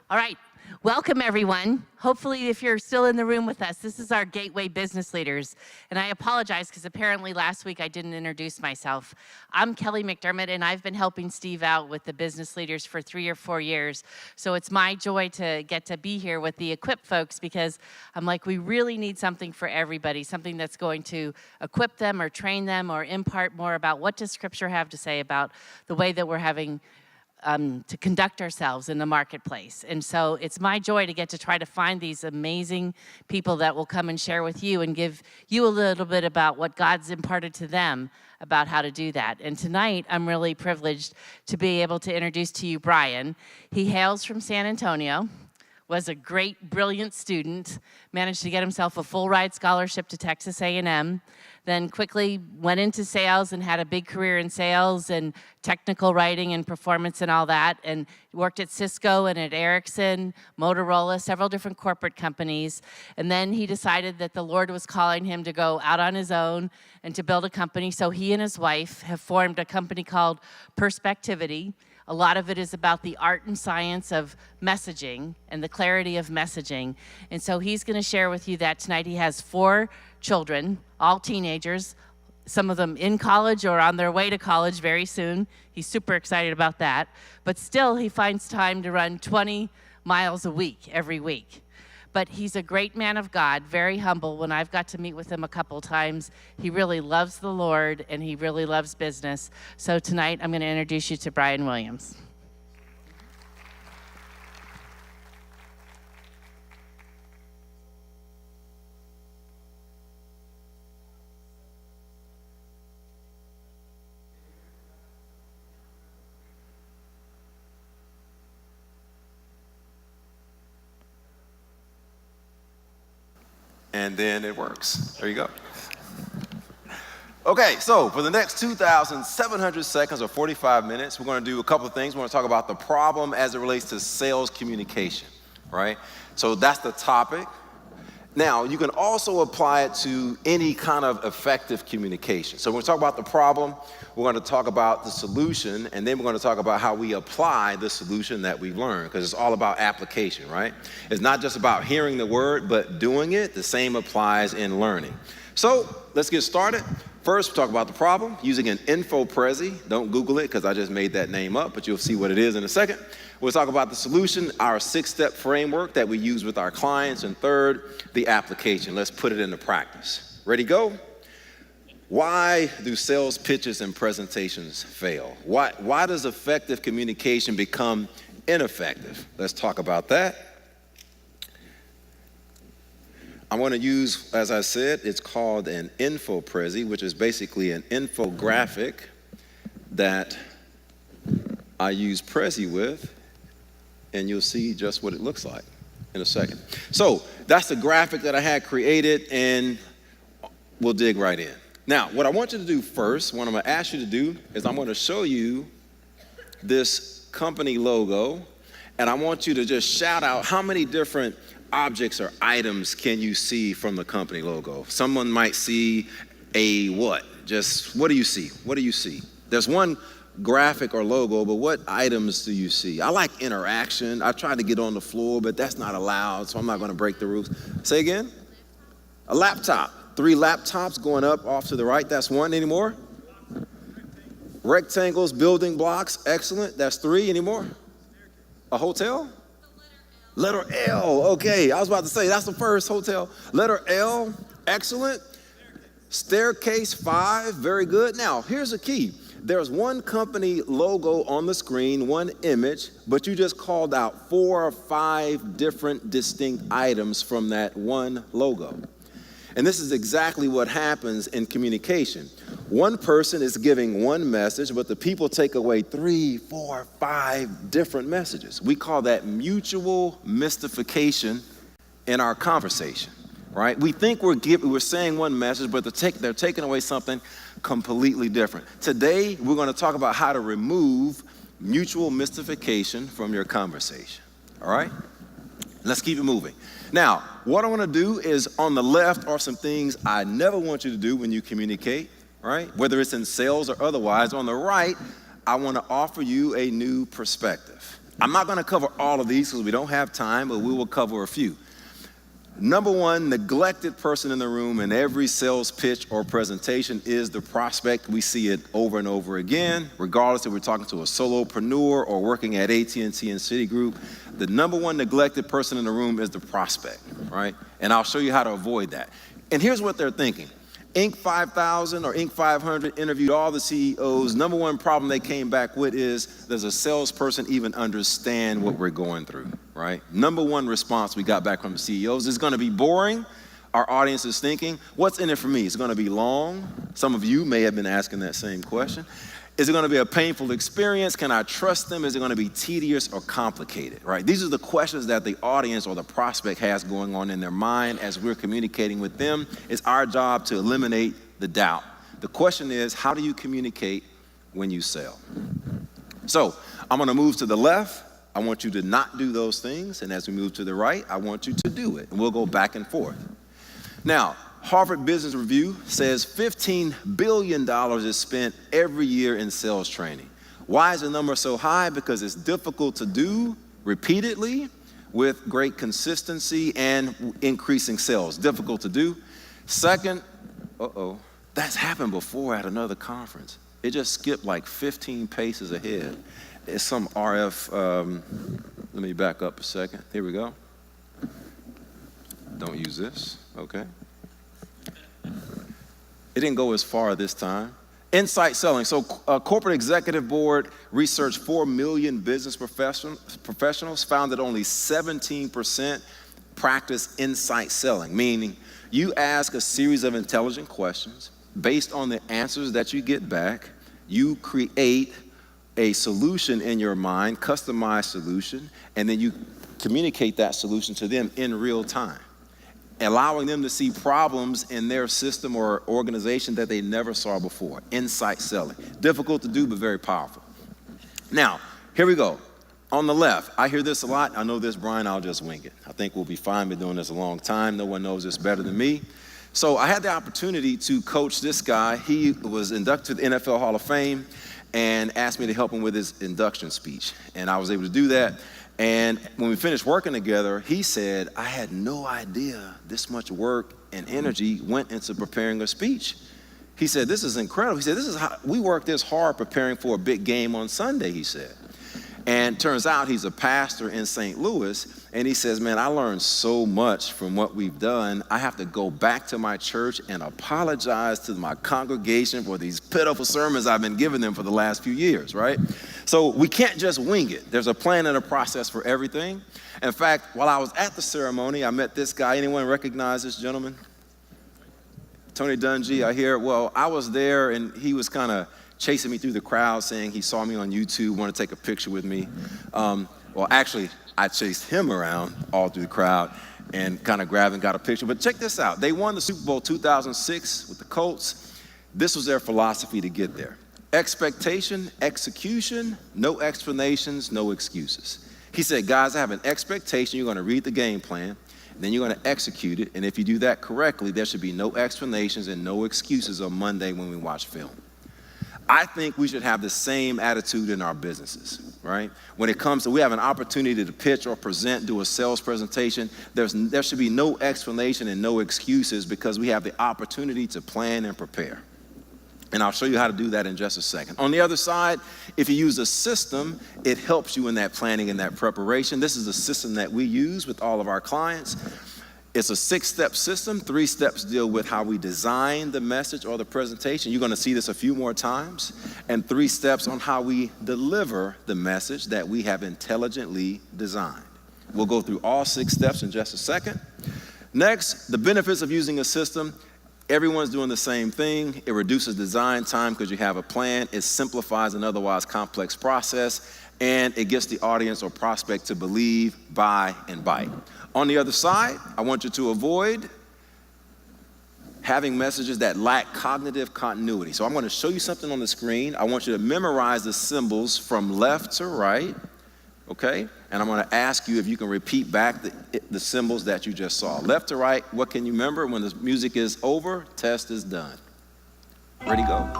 All right, welcome everyone. Hopefully if you're still in the room with us, this is our Gateway Business Leaders. And I apologize because apparently last week I didn't introduce myself. I'm Kelly McDermott and I've been helping Steve out with the business leaders for 3 or 4 years. So it's my joy to get to be here with the Equip folks because I'm like, we really need something for everybody, something that's going to equip them or train them or impart more about what does Scripture have to say about the way that we're having to conduct ourselves in the marketplace. And so it's my joy to get to try to find these amazing people that will come and share with you and give you a little bit about what God's imparted to them about how to do that. And tonight, I'm really privileged to be able to introduce to you Brian. He hails from San Antonio, was a great, brilliant student, managed to get himself a full ride scholarship to Texas A&M, then quickly went into sales and had a big career in sales and technical writing and performance and all that, and worked at Cisco and at Ericsson, Motorola, several different corporate companies. And then he decided that the Lord was calling him to go out on his own and to build a company. So he and his wife have formed a company called Perspectivity. A lot of it is about the art and science of messaging and the clarity of messaging. And so he's going to share with you that tonight. He has 4 children, all teenagers, some of them in college or on their way to college very soon. He's super excited about that. But still, he finds time to run 20 miles a week, every week. But he's a great man of God, very humble. When I've got to meet with him a couple times, he really loves the Lord and he really loves business. So tonight, I'm going to introduce you to Brian Williams. And then it works. There you go. Okay, so for the next 2,700 seconds or 45 minutes, we're going to do a couple of things. We're going to talk about the problem as it relates to sales communication, right? So that's the topic. Now, you can also apply it to any kind of effective communication. So when we talk about the problem, we're going to talk about the solution, and then we're going to talk about how we apply the solution that we've learned, because it's all about application, right? It's not just about hearing the word, but doing it. The same applies in learning. So let's get started. First, we'll talk about the problem using an InfoPrezi. Don't Google it, because I just made that name up, but you'll see what it is in a second. We'll talk about the solution, our 6-step framework that we use with our clients, and third, the application. Let's put it into practice. Ready, go? Why do sales pitches and presentations fail? Why does effective communication become ineffective? Let's talk about that. I want to use, as I said, it's called an InfoPrezi, which is basically an infographic that I use Prezi with, and you'll see just what it looks like in a second. So that's the graphic that I had created, and we'll dig right in. Now, what I want you to do first, what I'm going to ask you to do, is I'm going to show you this company logo, and I want you to just shout out how many different objects or items can you see from the company logo. Someone might see a what? Just what do you see? What do you see? There's one graphic or logo, but what items do you see? I like interaction. I tried to get on the floor, but that's not allowed, so I'm not going to break the rules. Say again? A laptop. 3 laptops going up off to the right. That's 1. Any more? Rectangles, building blocks. Excellent. That's 3. Any more? A hotel? Letter L. Okay, I was about to say that's the first hotel. Letter L. Excellent. Staircase, 5. Very good. Now, here's the key. There's one company logo on the screen, one image, but you just called out 4 or 5 different distinct items from that one logo. And this is exactly what happens in communication. One person is giving one message, but the people take away 3, 4, 5 different messages. We call that mutual mystification in our conversation, right? We think we're saying one message, but they're taking away something completely different. Today, we're going to talk about how to remove mutual mystification from your conversation, all right? Let's keep it moving. Now, what I want to do is on the left are some things I never want you to do when you communicate, right? Whether it's in sales or otherwise. On the right, I want to offer you a new perspective, I'm not going to cover all of these because we don't have time, but we will cover a few. Number one, neglected person in the room in every sales pitch or presentation is the prospect. We see it over and over again, regardless if we're talking to a solopreneur or working at AT&T and Citigroup. The number one neglected person in the room is the prospect, right? And I'll show you how to avoid that. And here's what they're thinking. Inc. 5000 or Inc. 500 interviewed all the CEOs. Number one problem they came back with is, does a salesperson even understand what we're going through, right? Number one response we got back from the CEOs is going to be boring. Our audience is thinking, what's in it for me? It's going to be long. Some of you may have been asking that same question. Is it going to be a painful experience? Can I trust them? Is it going to be tedious or complicated, right? These are the questions that the audience or the prospect has going on in their mind as we're communicating with them. It's our job to eliminate the doubt. The question is, how do you communicate when you sell? So I'm going to move to the left. I want you to not do those things. And as we move to the right, I want you to do it. And we'll go back and forth. Now, Harvard Business Review says $15 billion is spent every year in sales training. Why is the number so high? Because it's difficult to do repeatedly with great consistency and increasing sales. Difficult to do. Second, that's happened before at another conference. It just skipped like 15 paces ahead. It's some RF, let me back up a second. Here we go. Don't use this, okay. It didn't go as far this time. Insight selling. So corporate executive board researched 4 million business professionals, found that only 17% practice insight selling, meaning you ask a series of intelligent questions. Based on the answers that you get back, you create a solution in your mind, customized solution, and then you communicate that solution to them in real time, allowing them to see problems in their system or organization that they never saw before. Insight selling. Difficult to do, but very powerful. Now, here we go. On the left, I hear this a lot. I know this, Brian, I'll just wing it. I think we'll be fine. Been doing this a long time. No one knows this better than me. So I had the opportunity to coach this guy. He was inducted to the NFL Hall of Fame and asked me to help him with his induction speech. And I was able to do that. And when we finished working together, he said, I had no idea this much work and energy went into preparing a speech. He said, this is incredible. He said, this is how we work this hard preparing for a big game on Sunday, he said. And turns out he's a pastor in St. Louis. And he says, man, I learned so much from what we've done. I have to go back to my church and apologize to my congregation for these pitiful sermons I've been giving them for the last few years, right? So we can't just wing it. There's a plan and a process for everything. In fact, while I was at the ceremony, I met this guy. Anyone recognize this gentleman? Tony Dungy, I hear. Well, I was there and he was kind of chasing me through the crowd saying he saw me on YouTube, wanted to take a picture with me. Well, actually, I chased him around all through the crowd and kind of grabbed and got a picture. But check this out. They won the Super Bowl 2006 with the Colts. This was their philosophy to get there. Expectation, execution, no explanations, no excuses. He said, guys, I have an expectation. You're going to read the game plan. Then you're going to execute it. And if you do that correctly, there should be no explanations and no excuses on Monday when we watch film. I think we should have the same attitude in our businesses, right? When it comes to, we have an opportunity to pitch or present, do a sales presentation, there should be no explanation and no excuses because we have the opportunity to plan and prepare. And I'll show you how to do that in just a second. On the other side, if you use a system, it helps you in that planning and that preparation. This is a system that we use with all of our clients. It's a 6-step system. 3 steps deal with how we design the message or the presentation. You're going to see this a few more times. And 3 steps on how we deliver the message that we have intelligently designed. We'll go through all 6 steps in just a second. Next, the benefits of using a system. Everyone's doing the same thing. It reduces design time because you have a plan. It simplifies an otherwise complex process. And it gets the audience or prospect to believe, buy, and bite. On the other side, I want you to avoid having messages that lack cognitive continuity. So I'm going to show you something on the screen. I want you to memorize the symbols from left to right, okay? And I'm going to ask you if you can repeat back the symbols that you just saw. Left to right, what can you remember? When the music is over, test is done. Ready, go.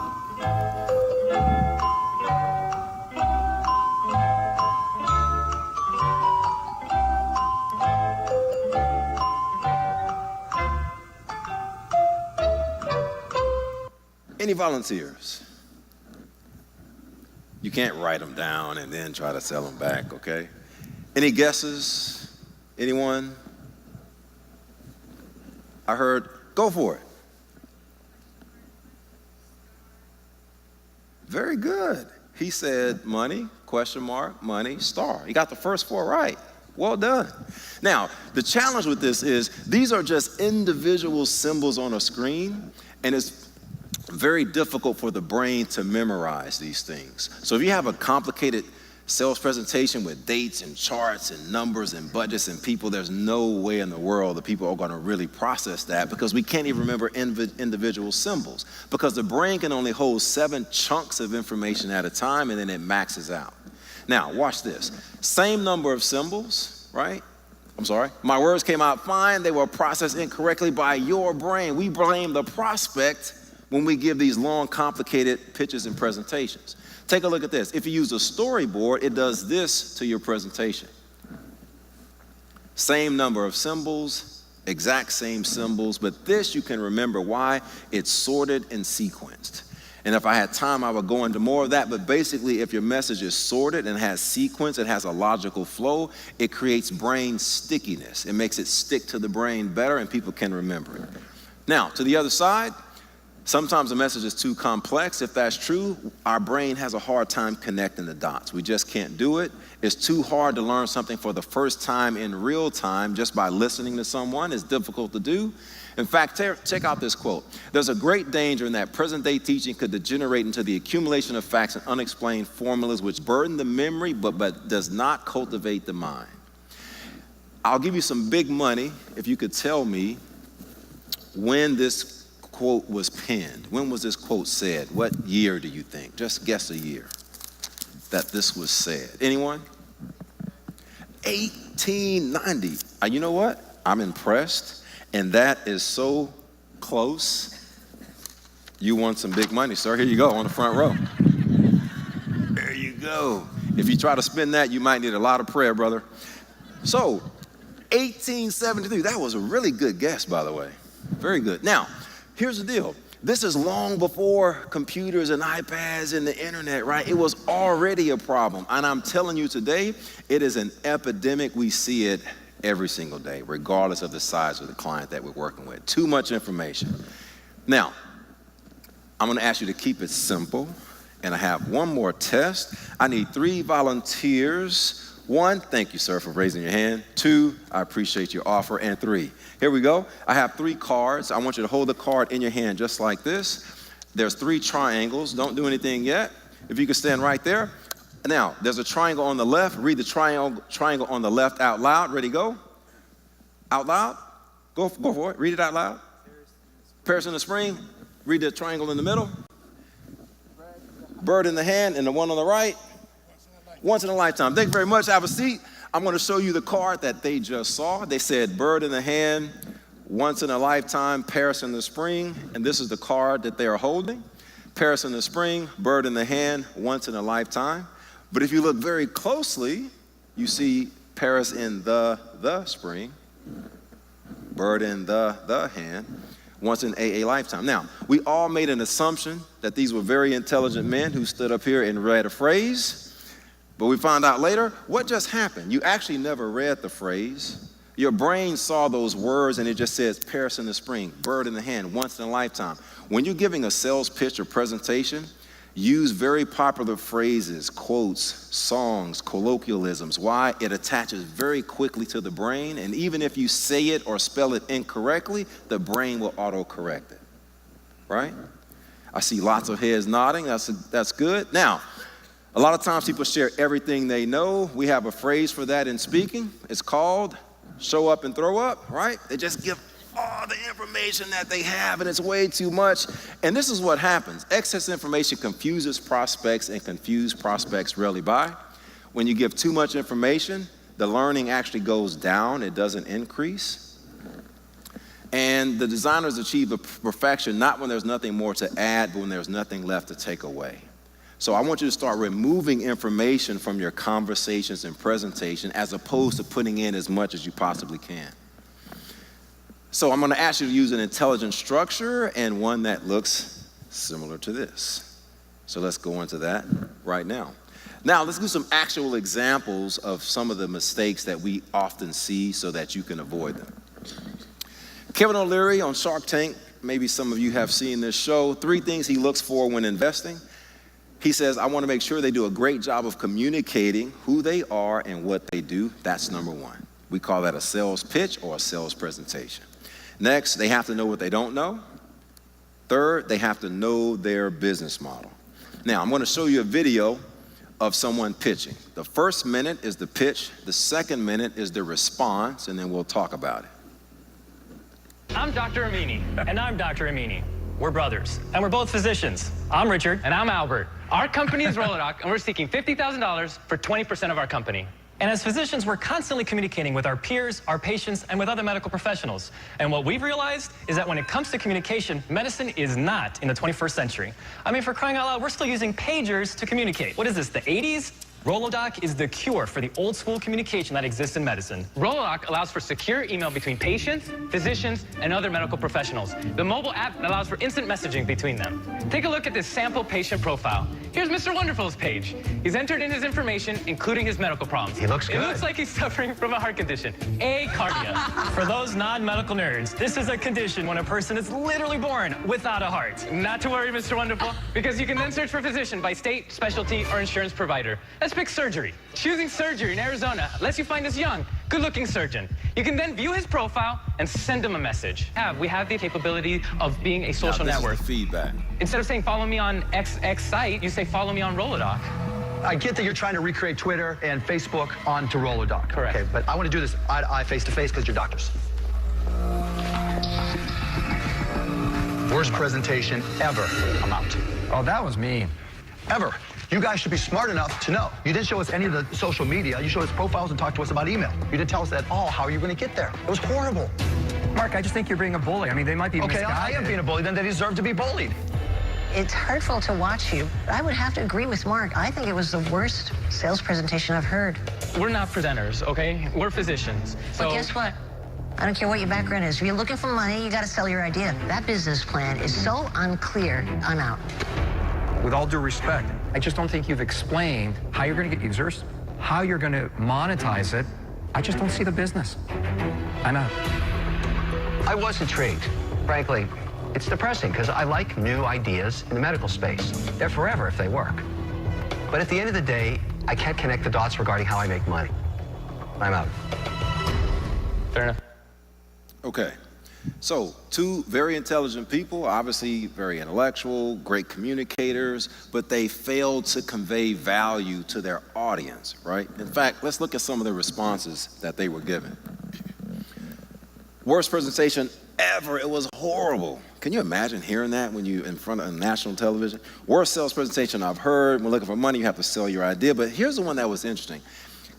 Any volunteers? You can't write them down and then try to sell them back, okay? Any guesses? Anyone? I heard, go for it. Very good. He said money, question mark, money, star. He got the first 4 right. Well done. Now, the challenge with this is these are just individual symbols on a screen, and it's very difficult for the brain to memorize these things. So if you have a complicated sales presentation with dates and charts and numbers and budgets and people, there's no way in the world that people are going to really process that, because we can't even remember individual symbols, because the brain can only hold 7 chunks of information at a time, and then it maxes out. Now, watch this. Same number of symbols, right? I'm sorry. My words came out fine. They were processed incorrectly by your brain. We blame the prospect when we give these long, complicated pitches and presentations. Take a look at this. If you use a storyboard, it does this to your presentation. Same number of symbols, exact same symbols, but this you can remember why. It's sorted and sequenced. And if I had time, I would go into more of that, but basically if your message is sorted and has sequence, it has a logical flow, it creates brain stickiness. It makes it stick to the brain better and people can remember it. Now, to the other side, sometimes the message is too complex. If that's true, our brain has a hard time connecting the dots. We just can't do it. It's too hard to learn something for the first time in real time just by listening to someone. It's difficult to do. In fact, check out this quote. There's a great danger in that present-day teaching could degenerate into the accumulation of facts and unexplained formulas which burden the memory but does not cultivate the mind. I'll give you some big money if you could tell me when this quote was penned. When was this quote said? What year do you think? Just guess a year that this was said. Anyone? 1890. You know what? I'm impressed. And that is so close. You won some big money, sir. Here you go on the front row. There you go. If you try to spend that, you might need a lot of prayer, brother. So, 1873. That was a really good guess, by the way. Very good. Now, here's the deal. This is long before computers and iPads and the internet, right? It was already a problem. And I'm telling you today, it is an epidemic. We see it every single day, regardless of the size of the client that we're working with. Too much information. Now, I'm going to ask you to keep it simple, and I have one more test. I need 3 volunteers. 1, thank you, sir, for raising your hand. 2, I appreciate your offer. And 3, here we go. I have 3 cards. I want you to hold the card in your hand just like this. There's 3 triangles. Don't do anything yet. If you could stand right there. Now, there's a triangle on the left. Read the triangle on the left out loud. Ready, go? Out loud? Go for it. Read it out loud. Paris in the spring. Read the triangle in the middle. Bird in the hand, and the one on the right. Once in a lifetime. Thank you very much. Have a seat. I'm going to show you the card that they just saw. They said bird in the hand, once in a lifetime, Paris in the spring. And this is the card that they are holding. Paris in the spring, bird in the hand, once in a lifetime. But if you look very closely, you see Paris in the spring, bird in the hand, once in a lifetime. Now, we all made an assumption that these were very intelligent men who stood up here and read a phrase, but we found out later, what just happened? You actually never read the phrase. Your brain saw those words and it just says Paris in the spring, bird in the hand, once in a lifetime. When you're giving a sales pitch or presentation, use very popular phrases, quotes, songs, colloquialisms. Why? It attaches very quickly to the brain, and even if you say it or spell it incorrectly, the brain will auto-correct it, right? I see lots of heads nodding. That's good. Now, a lot of times people share everything they know. We have a phrase for that in speaking. It's called show up and throw up, right? They just give all the information that they have, and it's way too much. And this is what happens. Excess information confuses prospects, and confused prospects rarely buy. When you give too much information, the learning actually goes down. It doesn't increase. And the designers achieve a perfection not when there's nothing more to add, but when there's nothing left to take away. So I want you to start removing information from your conversations and presentation as opposed to putting in as much as you possibly can. So I'm going to ask you to use an intelligent structure and one that looks similar to this. So let's go into that right now. Now, let's do some actual examples of some of the mistakes that we often see so that you can avoid them. Kevin O'Leary on Shark Tank, maybe some of you have seen this show, 3 things he looks for when investing. He says, I want to make sure they do a great job of communicating who they are and what they do. That's number 1. We call that a sales pitch or a sales presentation. Next, they have to know what they don't know. Third, they have to know their business model. Now, I'm going to show you a video of someone pitching. The first minute is the pitch, the second minute is the response, and then we'll talk about it. I'm Dr. Amini. And I'm Dr. Amini. We're brothers, and we're both physicians. I'm Richard. And I'm Albert. Our company is Rolodoc, and we're seeking $50,000 for 20% of our company. And as physicians, we're constantly communicating with our peers, our patients, and with other medical professionals. And what we've realized is that when it comes to communication, medicine is not in the 21st century. I mean, for crying out loud, we're still using pagers to communicate. What is this, the 80s? Rolodoc is the cure for the old school communication that exists in medicine. Rolodoc allows for secure email between patients, physicians, and other medical professionals. The mobile app allows for instant messaging between them. Take a look at this sample patient profile. Here's Mr. Wonderful's page. He's entered in his information, including his medical problems. He looks good. It looks like he's suffering from a heart condition, acardia. For those non-medical nerds, this is a condition when a person is literally born without a heart. Not to worry, Mr. Wonderful, because you can then search for physician by state, specialty, or insurance provider. Let's pick surgery. Choosing surgery in Arizona lets you find this young, good-looking surgeon. You can then view his profile and send him a message. We have the capability of being a social network. This is the feedback. Instead of saying, follow me on XX site, you say, follow me on Rolodoc. I get that you're trying to recreate Twitter and Facebook onto Rolodoc. Correct. Okay, but I want to do this eye-to-eye, face-to-face, because you're doctors. Worst presentation ever. I'm out. Oh, that was mean. Ever. You guys should be smart enough to know. You didn't show us any of the social media. You showed us profiles and talked to us about email. You didn't tell us at all how are you going to get there. It was horrible. Mark, I just think you're being a bully. I mean, they might be Okay, I misguided. am being a bully. Then they deserve to be bullied. It's hurtful to watch you. I would have to agree with Mark. I think it was the worst sales presentation I've heard. We're not presenters, okay? We're physicians. But guess what? I don't care what your background is. If you're looking for money, you got to sell your idea. That business plan is so unclear. I'm out. With all due respect, I just don't think you've explained how you're going to get users, how you're going to monetize it. I just don't see the business. I'm out. I was intrigued. Frankly, it's depressing because I like new ideas in the medical space. They're forever if they work. But at the end of the day, I can't connect the dots regarding how I make money. I'm out. Fair enough. Okay, so 2 very intelligent people, obviously very intellectual, great communicators, but they failed to convey value to their audience, right? In fact, let's look at some of the responses that they were given. Worst presentation ever, it was horrible. Can you imagine hearing that when you're in front of national television? Worst sales presentation I've heard. When looking for money, you have to sell your idea. But here's the one that was interesting.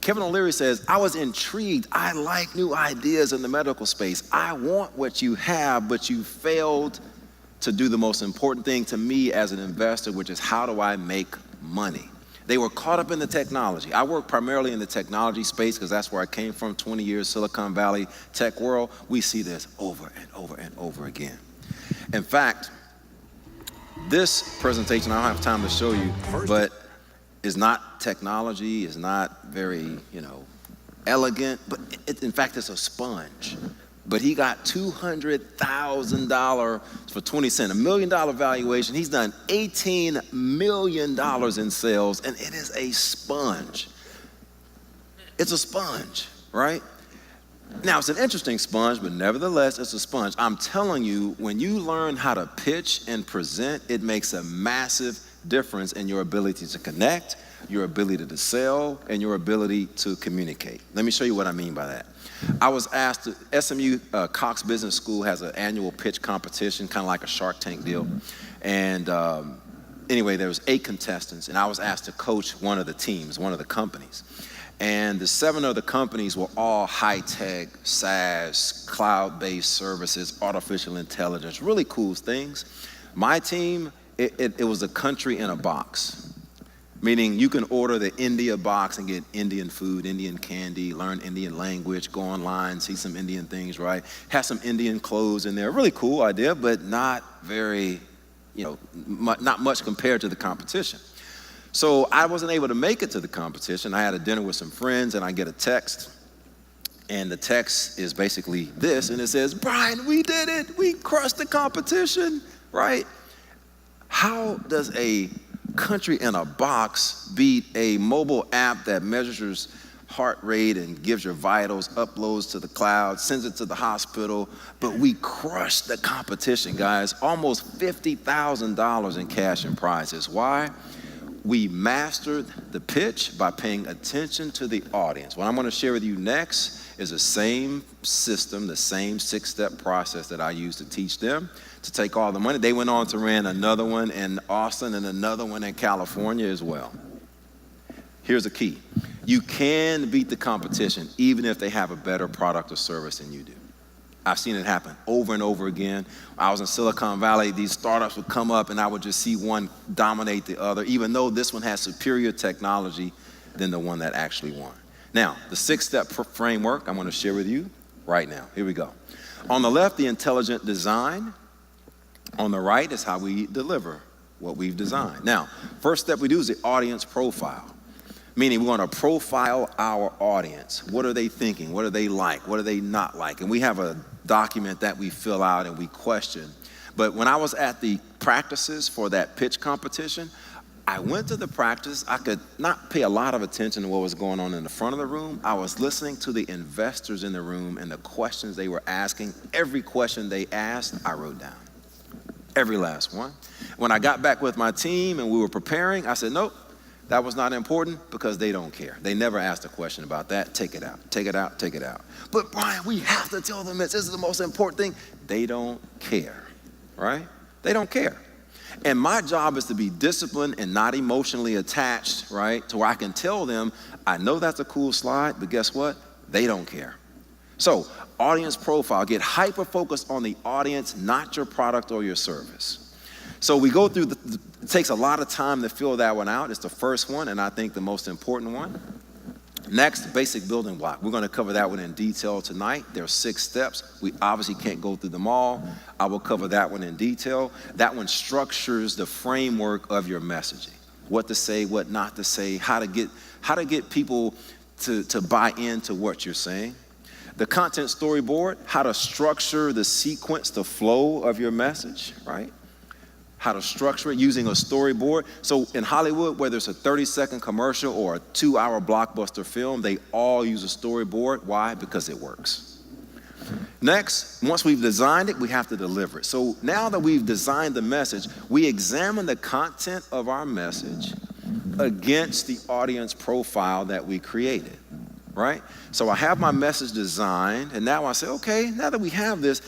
Kevin O'Leary says, I was intrigued. I like new ideas in the medical space. I want what you have, but you failed to do the most important thing to me as an investor, which is how do I make money? They were caught up in the technology. I work primarily in the technology space because that's where I came from, 20 years, Silicon Valley tech world. We see this over and over and over again. In fact, this presentation, I don't have time to show you, but is not technology, is not very, elegant, but in fact, it's a sponge. But he got $200,000 for 20 cents, $1 million valuation. He's done $18 million in sales, and it is a sponge. It's a sponge, right? Now, it's an interesting sponge, but nevertheless, it's a sponge. I'm telling you, when you learn how to pitch and present, it makes a massive difference in your ability to connect, your ability to sell, and your ability to communicate. Let me show you what I mean by that. I was asked, SMU Cox Business School has an annual pitch competition, kind of like a Shark Tank deal. And anyway, there was 8 contestants, and I was asked to coach one of the teams, one of the companies. And the 7 other companies were all high-tech, SaaS, cloud-based services, artificial intelligence, really cool things. My team, it was a country in a box, meaning you can order the India box and get Indian food, Indian candy, learn Indian language, go online, see some Indian things, right? Have some Indian clothes in there. Really cool idea, but not very, not much compared to the competition. So I wasn't able to make it to the competition. I had a dinner with some friends, and I get a text. And the text is basically this, and it says, Brian, we did it. We crushed the competition, right? How does a country in a box beat a mobile app that measures your heart rate and gives your vitals, uploads to the cloud, sends it to the hospital? But we crushed the competition, guys. Almost $50,000 in cash and prizes. Why? We mastered the pitch by paying attention to the audience. What I'm going to share with you next is the same system, the same 6-step process that I used to teach them to take all the money. They went on to run another one in Austin and another one in California as well. Here's the key. You can beat the competition even if they have a better product or service than you do. I've seen it happen over and over again. I was in Silicon Valley. These startups would come up and I would just see one dominate the other, even though this one has superior technology than the one that actually won. Now, the 6-step framework I'm going to share with you right now. Here we go. On the left, the intelligent design. On the right is how we deliver what we've designed. Now, first step we do is the audience profile. Meaning we want to profile our audience. What are they thinking? What are they like? What are they not like? And we have a document that we fill out and we question. But when I was at the practices for that pitch competition, I went to the practice. I could not pay a lot of attention to what was going on in the front of the room. I was listening to the investors in the room and the questions they were asking. Every question they asked, I wrote down. Every last one. When I got back with my team and we were preparing, I said, nope. That was not important because they don't care. They never asked a question about that. Take it out, take it out, take it out. But Brian, we have to tell them this. This is the most important thing. They don't care, right? They don't care. And my job is to be disciplined and not emotionally attached, right? To where I can tell them, I know that's a cool slide, but guess what? They don't care. So, audience profile, get hyper-focused on the audience, not your product or your service. So we go through, it takes a lot of time to fill that one out. It's the first one, and I think the most important one. Next, basic building block. We're going to cover that one in detail tonight. There are 6 steps. We obviously can't go through them all. I will cover that one in detail. That one structures the framework of your messaging. What to say, what not to say, how to get people to buy into what you're saying. The content storyboard, how to structure the sequence, the flow of your message, right? How to structure it using a storyboard. So in Hollywood, whether it's a 30-second commercial or a 2-hour blockbuster film, they all use a storyboard. Why? Because it works. Next, once we've designed it, we have to deliver it. So now that we've designed the message, we examine the content of our message against the audience profile that we created, right? So I have my message designed, and now I say, okay, now that we have this,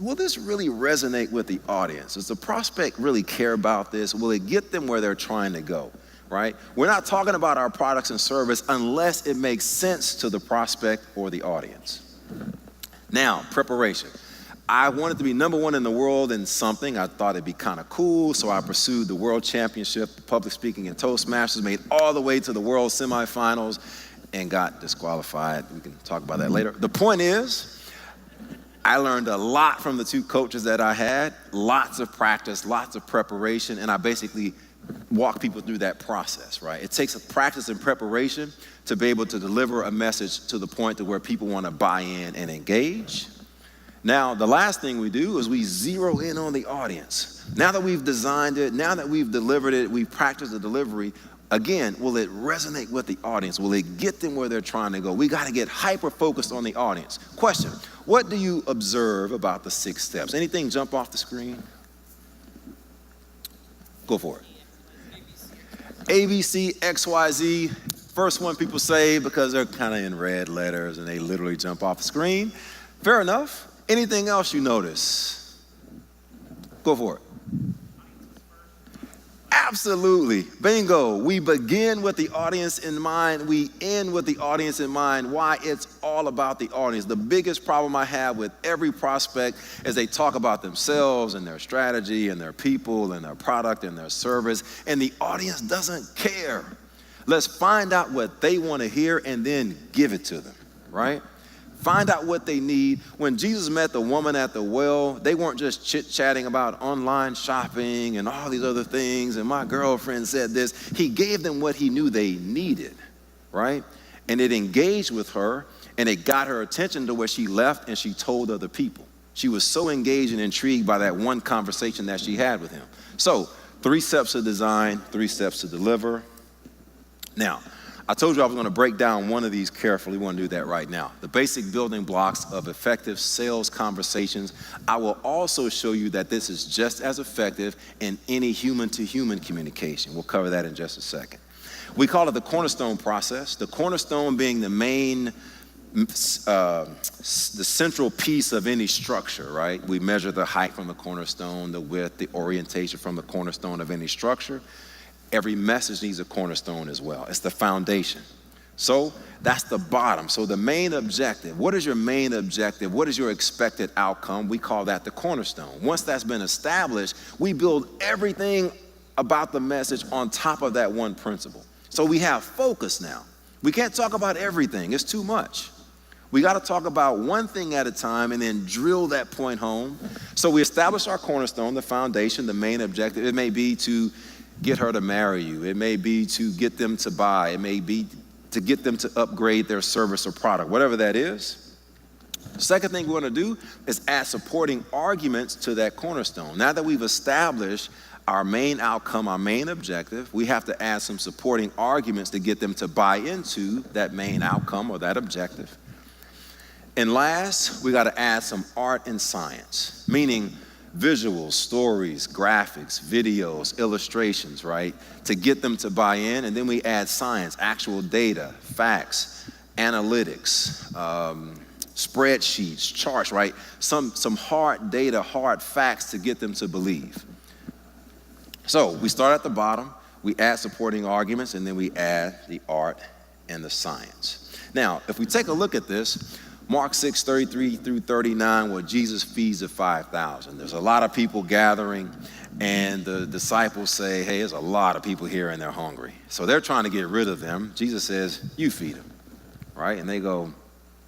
will this really resonate with the audience? Does the prospect really care about this? Will it get them where they're trying to go, right? We're not talking about our products and service unless it makes sense to the prospect or the audience. Now, preparation. I wanted to be #1 in the world in something. I thought it'd be kind of cool, so I pursued the world championship, public speaking and Toastmasters, made all the way to the world semifinals, and got disqualified. We can talk about that later. The point is, I learned a lot from the 2 coaches that I had, lots of practice, lots of preparation, and I basically walk people through that process, right? It takes a practice and preparation to be able to deliver a message to the point to where people want to buy in and engage. Now, the last thing we do is we zero in on the audience. Now that we've designed it, now that we've delivered it, we've practiced the delivery, again, will it resonate with the audience? Will it get them where they're trying to go? We got to get hyper-focused on the audience. Question, what do you observe about the 6 steps? Anything jump off the screen? Go for it. ABC, XYZ. First one people say because they're kind of in red letters and they literally jump off the screen. Fair enough. Anything else you notice? Go for it. Absolutely. Bingo. We begin with the audience in mind. We end with the audience in mind. Why? It's all about the audience. The biggest problem I have with every prospect is they talk about themselves and their strategy and their people and their product and their service, and the audience doesn't care. Let's find out what they want to hear and then give it to them, right? Find out what they need. When Jesus met the woman at the well, they weren't just chit-chatting about online shopping and all these other things, and my girlfriend said this. He gave them what he knew they needed, right? And it engaged with her, and it got her attention to where she left and she told other people. She was so engaged and intrigued by that one conversation that she had with him. So, 3 steps to design, 3 steps to deliver. Now, I told you I was going to break down one of these carefully. We want to do that right now. The basic building blocks of effective sales conversations. I will also show you that this is just as effective in any human-to-human communication. We'll cover that in just a second. We call it the cornerstone process. The cornerstone being the main, the central piece of any structure, right? We measure the height from the cornerstone, the width, the orientation from the cornerstone of any structure. Every message needs a cornerstone as well. It's the foundation. So that's the bottom. So the main objective, what is your main objective? What is your expected outcome? We call that the cornerstone. Once that's been established, we build everything about the message on top of that one principle. So we have focus now. We can't talk about everything. It's too much. We got to talk about one thing at a time and then drill that point home. So we establish our cornerstone, the foundation, the main objective. It may be to get her to marry you. It may be to get them to buy. It may be to get them to upgrade their service or product, whatever that is. The second thing we want to do is add supporting arguments to that cornerstone. Now that we've established our main outcome, our main objective, we have to add some supporting arguments to get them to buy into that main outcome or that objective. And last, we got to add some art and science, meaning visuals, stories, graphics, videos, illustrations, right? To get them to buy in. And then we add science, actual data, facts, analytics, spreadsheets, charts, right? Some hard data, hard facts to get them to believe. So we start at the bottom, we add supporting arguments, and then we add the art and the science. Now, if we take a look at this, Mark 6:33 through 39, where Jesus feeds the 5,000. There's a lot of people gathering, and the disciples say, hey, there's a lot of people here and they're hungry. So they're trying to get rid of them. Jesus says, you feed them, right? And they go,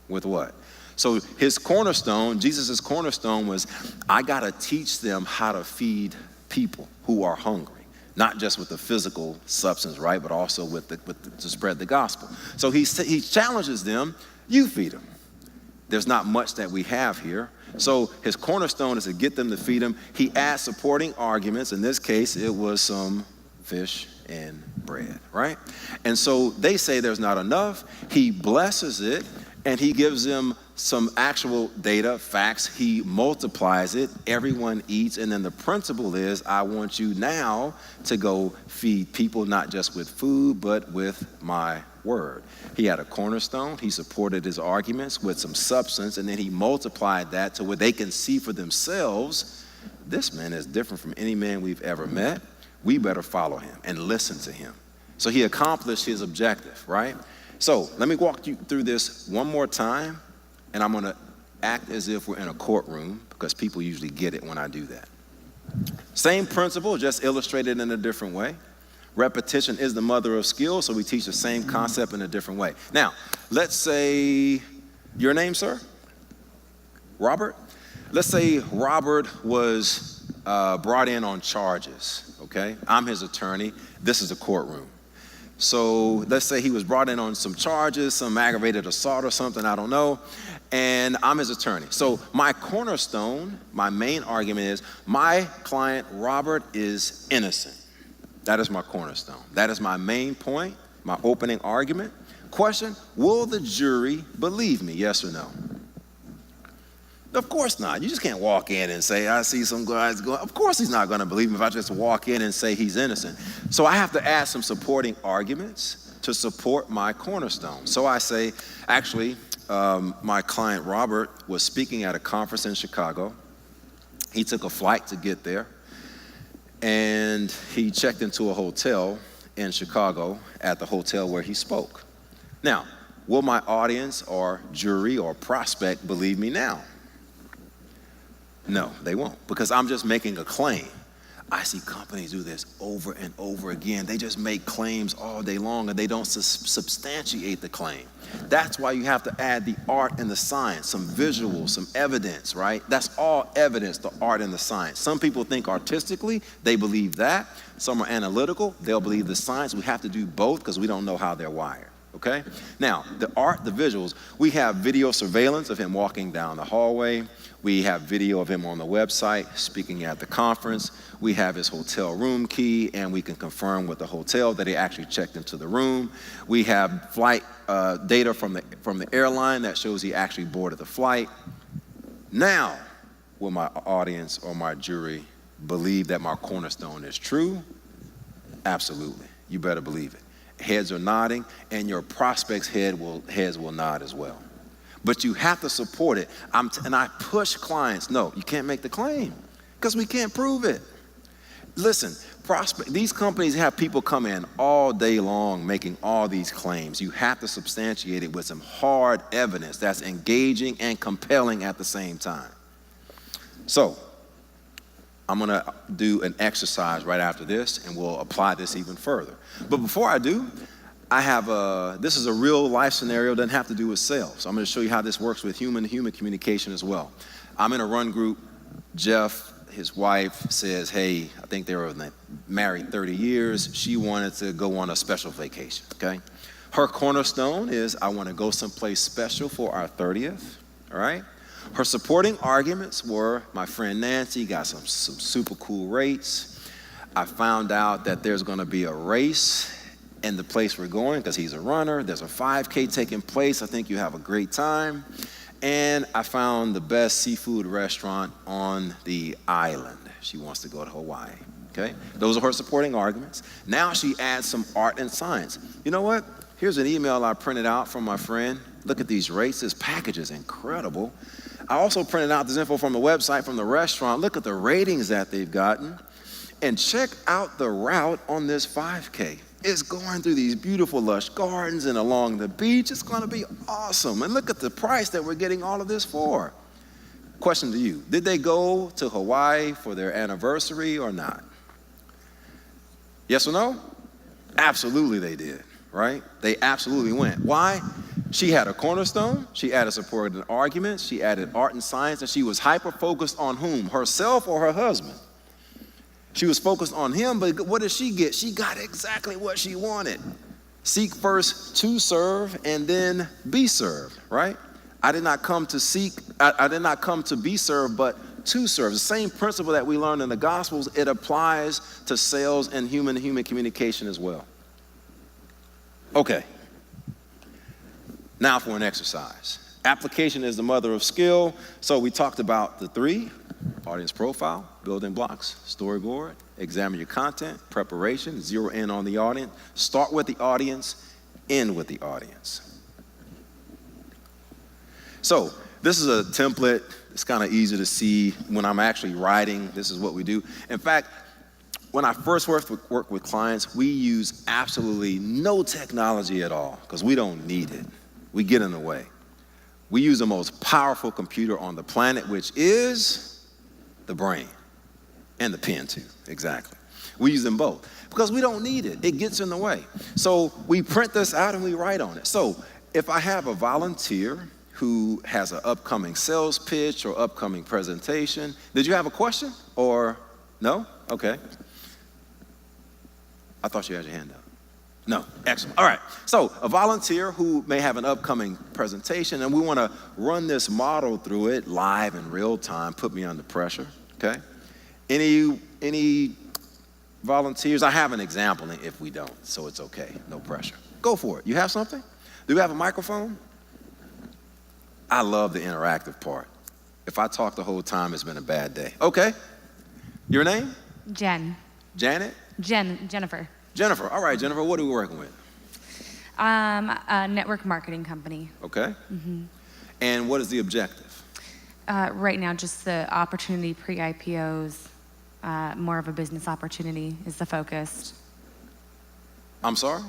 with what? So his cornerstone, Jesus' cornerstone was, I got to teach them how to feed people who are hungry. Not just with the physical substance, right? But also to spread the gospel. So he challenges them, you feed them. There's not much that we have here. So his cornerstone is to get them to feed him. He adds supporting arguments. In this case, it was some fish and bread, right? And so they say there's not enough. He blesses it, and he gives them some actual data, facts. He multiplies it. Everyone eats. And then the principle is, I want you now to go feed people, not just with food, but with my word. He had a cornerstone. He supported his arguments with some substance, and then he multiplied that to where they can see for themselves, this man is different from any man we've ever met. We better follow him and listen to him. So he accomplished his objective, right? So let me walk you through this one more time, and I'm going to act as if we're in a courtroom, because people usually get it when I do that. Same principle, just illustrated in a different way. Repetition is the mother of skill, so we teach the same concept in a different way. Now, let's say, your name, sir? Robert? Let's say Robert was brought in on charges, okay? I'm his attorney. This is a courtroom. So let's say he was brought in on some charges, some aggravated assault or something, I don't know, and I'm his attorney. So my cornerstone, my main argument is, my client Robert is innocent. That is my cornerstone. That is my main point, my opening argument. Question, will the jury believe me, yes or no? Of course not. You just can't walk in and say, I see some guys going. Of course he's not going to believe me if I just walk in and say he's innocent. So I have to add some supporting arguments to support my cornerstone. So I say, actually, my client Robert was speaking at a conference in Chicago. He took a flight to get there, and he checked into a hotel in Chicago at the hotel where he spoke. Now, will my audience or jury or prospect believe me now? No, they won't, because I'm just making a claim. I see companies do this over and over again. They just make claims all day long and they don't substantiate the claim. That's why you have to add the art and the science, some visuals, some evidence, right? That's all evidence, the art and the science. Some people think artistically, they believe that. Some are analytical, they'll believe the science. We have to do both because we don't know how they're wired. Okay? Now, the art, the visuals, we have video surveillance of him walking down the hallway. We have video of him on the website speaking at the conference. We have his hotel room key, and we can confirm with the hotel that he actually checked into the room. We have flight data from the airline that shows he actually boarded the flight. Now, will my audience or my jury believe that my cornerstone is true? Absolutely. You better believe it. Heads are nodding, and your prospect's heads will nod as well. But you have to support it. And I push clients, no, you can't make the claim because we can't prove it. Listen, these companies have people come in all day long making all these claims. You have to substantiate it with some hard evidence that's engaging and compelling at the same time. So, I'm gonna do an exercise right after this, and we'll apply this even further. But before I do, this is a real life scenario, doesn't have to do with sales. So I'm gonna show you how this works with human-to-human communication as well. I'm in a run group. Jeff, his wife, says, hey, I think they were married 30 years. She wanted to go on a special vacation, okay? Her cornerstone is, I wanna go someplace special for our 30th, all right? Her supporting arguments were, my friend Nancy got some super cool rates. I found out that there's gonna be a race in the place we're going because he's a runner. There's a 5K taking place. I think you have a great time. And I found the best seafood restaurant on the island. She wants to go to Hawaii, okay? Those are her supporting arguments. Now she adds some art and science. You know what? Here's an email I printed out from my friend. Look at these rates. This package is incredible. I also printed out this info from the website from the restaurant. Look at the ratings that they've gotten. And check out the route on this 5K. It's going through these beautiful lush gardens and along the beach. It's gonna be awesome. And look at the price that we're getting all of this for. Question to you, did they go to Hawaii for their anniversary or not? Yes or no? Absolutely they did, right? They absolutely went. Why? She had a cornerstone, she added supporting arguments, she added art and science, and she was hyper-focused on whom? Herself or her husband? She was focused on him, but what did she get? She got exactly what she wanted. Seek first to serve and then be served, right? I did not come to be served, but to serve. The same principle that we learned in the Gospels, it applies to sales and human-to-human communication as well. Okay. Now for an exercise. Application is the mother of skill. So we talked about the three: audience profile, building blocks, storyboard, examine your content, preparation, zero in on the audience, start with the audience, end with the audience. So this is a template. It's kind of easy to see when I'm actually writing. This is what we do. In fact, when I first work with clients, we use absolutely no technology at all because we don't need it. We get in the way. We use the most powerful computer on the planet, which is the brain, and the pen too, exactly. We use them both because we don't need it. It gets in the way. So we print this out and we write on it. So if I have a volunteer who has an upcoming sales pitch or upcoming presentation, did you have a question or no? Okay. I thought you had your hand up. No, excellent. All right, so a volunteer who may have an upcoming presentation and we want to run this model through it live in real time, put me under pressure, okay? Any volunteers? I have an example if we don't, so it's okay, no pressure. Go for it. You have something? Do you have a microphone? I love the interactive part. If I talk the whole time, it's been a bad day. Okay, your name? Jen. Janet? Jennifer. Jennifer, all right, Jennifer, what are we working with? A network marketing company. Okay. Mm-hmm. And what is the objective? Right now, just the opportunity pre-IPOs, more of a business opportunity is the focus. I'm sorry?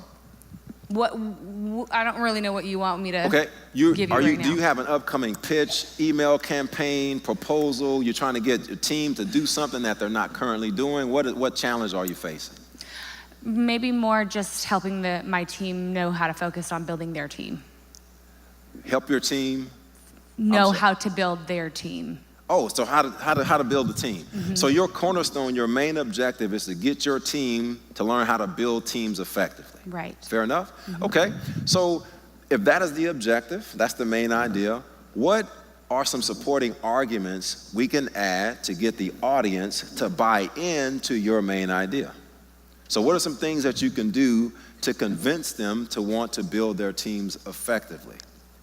I don't really know what you want me to Okay, give you right now. do you have an upcoming pitch, email campaign, proposal? You're trying to get your team to do something that they're not currently doing? What challenge are you facing? Maybe more just helping my team know how to focus on building their team. Help your team? Know how to build their team. Oh, so how to build a team. So your cornerstone, your main objective is to get your team to learn how to build teams effectively. Right. Fair enough? Okay, so if that is the objective, that's the main idea, what are some supporting arguments we can add to get the audience to buy into your main idea? So what are some things that you can do to convince them to want to build their teams effectively?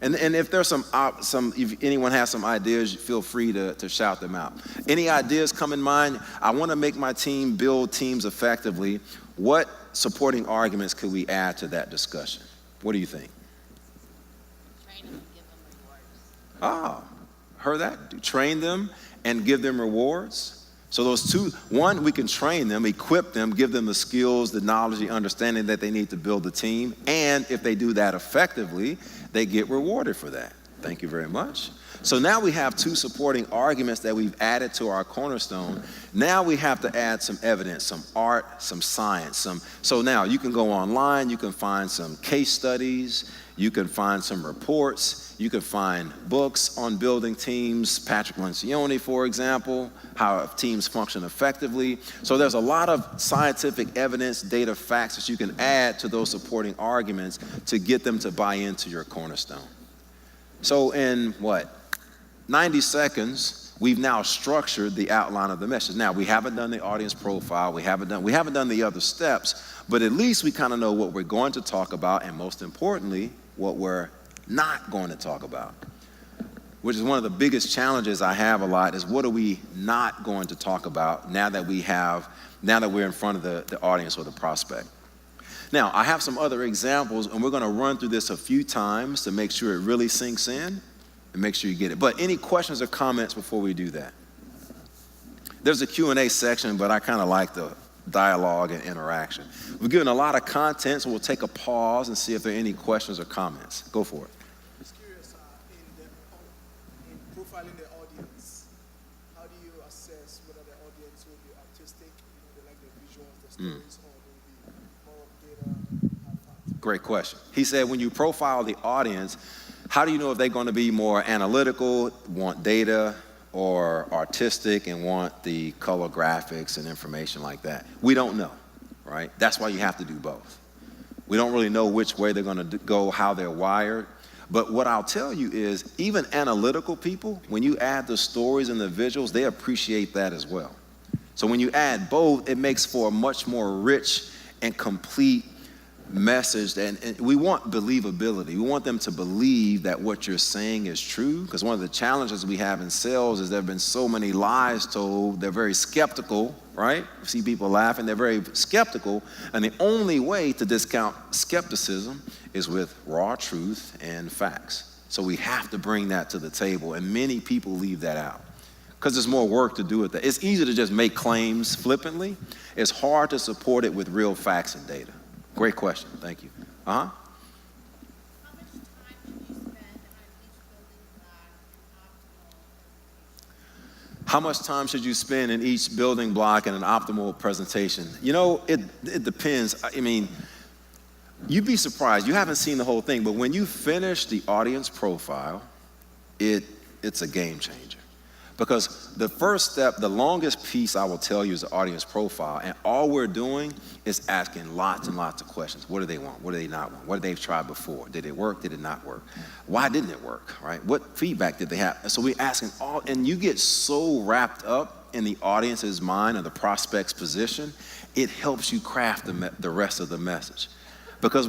And if there's if anyone has some ideas, feel free to shout them out. Any ideas come in mind? I want to make my team build teams effectively. What supporting arguments could we add to that discussion? What do you think? Train them and give them rewards. Heard that? Train them and give them rewards. So those two, one, we can train them, equip them, give them the skills, the knowledge, the understanding that they need to build the team. And if they do that effectively, they get rewarded for that. Thank you very much. So now we have two supporting arguments that we've added to our cornerstone. Now we have to add some evidence, some art, some science. So now you can go online, you can find some case studies, you can find some reports, you can find books on building teams, Patrick Lencioni, for example, how teams function effectively. So there's a lot of scientific evidence, data, facts that you can add to those supporting arguments to get them to buy into your cornerstone. So in 90 seconds, we've now structured the outline of the message. Now, we haven't done the audience profile, we haven't done the other steps, but at least we kind of know what we're going to talk about, and most importantly, what we're not going to talk about, which is one of the biggest challenges I have a lot, is what are we not going to talk about now that we're in front of the audience or the prospect. Now, I have some other examples, and we're going to run through this a few times to make sure it really sinks in and make sure you get it. But any questions or comments before we do that? There's a Q&A section, but I kind of like the dialogue and interaction. We've given a lot of content, so we'll take a pause and see if there are any questions or comments. Go for it. I'm just curious, in profiling the audience, how do you assess whether the audience will be artistic, they like the visuals, the stories, or they will be more of data and facts? Great question. He said when you profile the audience, how do you know if they're going to be more analytical, want data, or artistic and want the color graphics and information like that? We don't know, right? That's why you have to do both. We don't really know which way they're going to go, how they're wired. But what I'll tell you is even analytical people, when you add the stories and the visuals, they appreciate that as well. So when you add both, it makes for a much more rich and complete message, and we want believability. We want them to believe that what you're saying is true, because one of the challenges we have in sales is there have been so many lies told. They're very skeptical, right? You see people laughing, they're very skeptical, and the only way to discount skepticism is with raw truth and facts. So we have to bring that to the table, and many people leave that out because there's more work to do with that. It's easy to just make claims flippantly. It's hard to support it with real facts and data. Great question. Thank you. How much time did you spend on each building block and optimal? How much time should you spend in each building block in an optimal presentation? You know, it depends. I mean, you'd be surprised. You haven't seen the whole thing, but when you finish the audience profile, it's a game changer. Because the first step, the longest piece I will tell you is the audience profile, and all we're doing is asking lots and lots of questions. What do they want? What do they not want? What did they try before? Did it work? Did it not work? Why didn't it work, right? What feedback did they have? And so we're asking all, and you get so wrapped up in the audience's mind or the prospect's position, it helps you craft the rest of the message. Because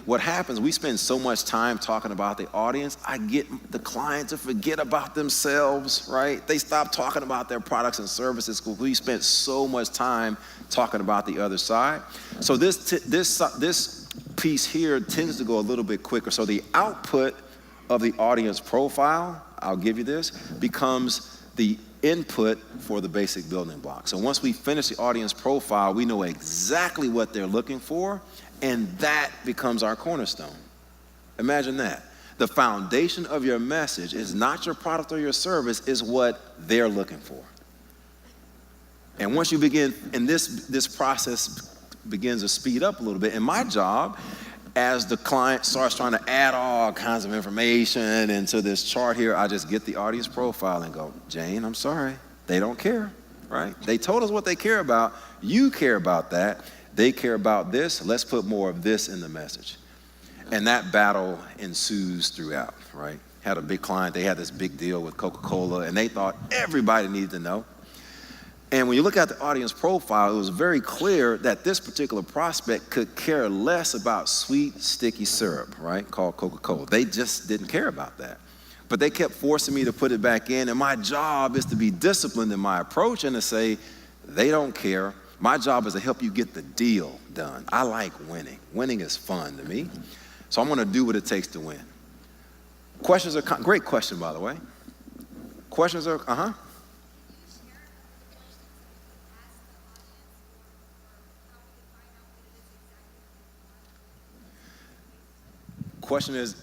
what happens, we spend so much time talking about the audience, I get the client to forget about themselves, right? They stop talking about their products and services because we spent so much time talking about the other side. So this piece here tends to go a little bit quicker. So the output of the audience profile, I'll give you this, becomes the input for the basic building block. So once we finish the audience profile, we know exactly what they're looking for, And that becomes our cornerstone. Imagine that. The foundation of your message is not your product or your service, is what they're looking for. And once you begin, and this process begins to speed up a little bit, and my job, as the client starts trying to add all kinds of information into this chart here, I just get the audience profile and go, Jane, I'm sorry, they don't care, right? They told us what they care about. You care about that. They care about this. Let's put more of this in the message. And that battle ensues throughout, right? Had a big client. They had this big deal with Coca-Cola, and they thought everybody needed to know. And when you look at the audience profile, it was very clear that this particular prospect could care less about sweet, sticky syrup, right, called Coca-Cola. They just didn't care about that. But they kept forcing me to put it back in, and my job is to be disciplined in my approach and to say, they don't care. My job is to help you get the deal done. I like winning. Winning is fun to me. So I'm going to do what it takes to win. Questions are, great question, by the way. Questions are, Question is,